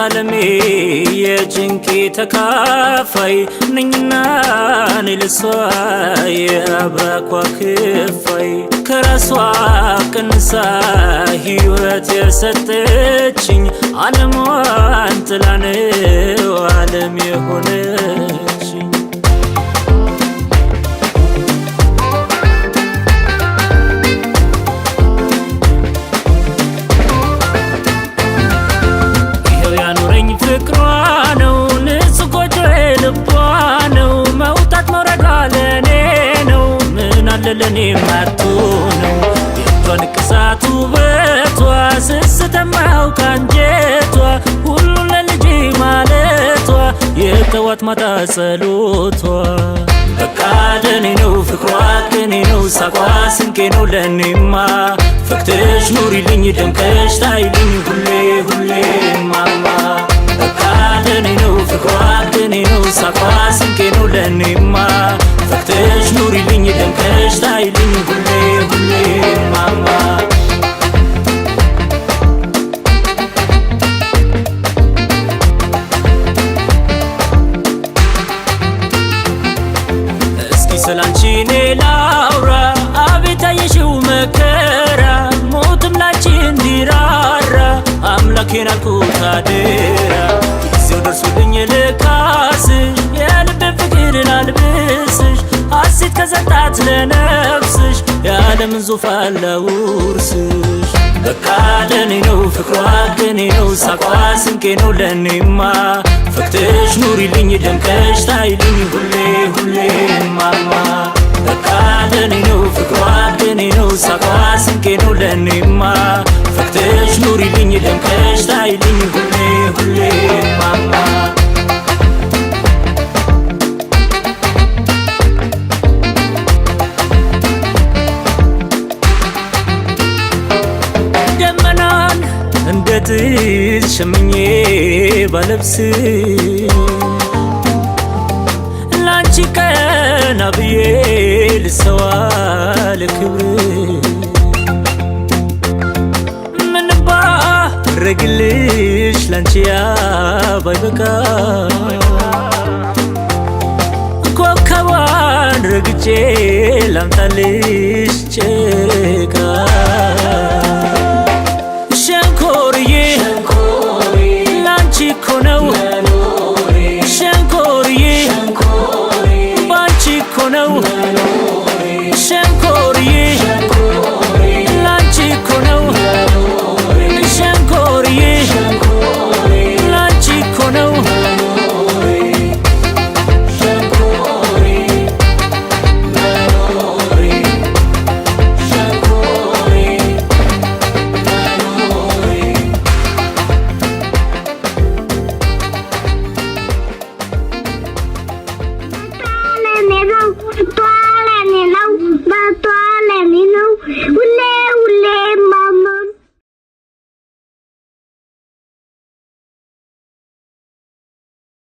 ዓለሜ የጭንቄ ተካፋይ ነኝና ለሷ የአብራኳ ክፋይ ከራሷ ቀንሳ ሕይወት የሰጠችኝ ዓለሟን ጥላ ነው ዓለም የሆነችኝ። ይኸው ያኖረኝ ፍቅሯ ነው ንጹህ ጎጆዬ ልቧ ነው መውጣት መውረዷ ለኔ ነው ምን አለ ለኔ ማርቶ ነው የእጇን ንቅሳት ውበቷ ስስተማው ካንጀቷ ሁሉን ለልጄ ማለቷ የተዋት ማታ ጸሎቷ በቃ ለኔ ነው ፍቅሯ ከኔ ነው ሳቋ ስንቄ ነው ለኔማ ፈክተሽ ኑሪልኝ ደምቀሽ ታይልኝ ሁሌ ሁሌ ማማ በቃ ለኔ ነው ፍቅሯ ከኔ ነው ሳቋ ስንቄ ነው ለኔማ ፈክተሽ ኑሪልኝ ደምቀሽ ታይልኝ ሁሌ ሁሌ ማማ ስላንቺ እኔ ላውራ አቤት አየሽው መከራ ሞትም ላንቺ እንዲራራ አምላኬን አልኩት አደራ ጊዜው ደርሶልኝ ልካስሽ የልቤን ፍቅር ላልብስሽ ሐሴት ከሰጣት ለነፍስሽ የዓለምን ዙፋን ላውርስሽ በቃ ለኔ ነው ፍቅሯ ከኔ ነው ሳቋ ስንቄ ነው ለኔማ ፈክተሽ ኑሪልኝ ደምቀሽ ታይልኝ ሁሌ ሁሌ ማማ በቃ ለኔ ነው ፍቅሯ ከኔ ነው ሳቋ ስንቄ ነው ለኔማ ፈክተሽ ኑሪልኝ ደምቀሽ ታይልኝ ሁሌ ሁሌ ማማ እንደጥስ ሸምኜ ባለብስ ላንቺ ቀና ብዬ ልሰዋ ለክብር ምን ባረግልሽ ላንቺ ባይበቃ ኮከቧን ረግጬ ላምጣልሽ ጨረቃ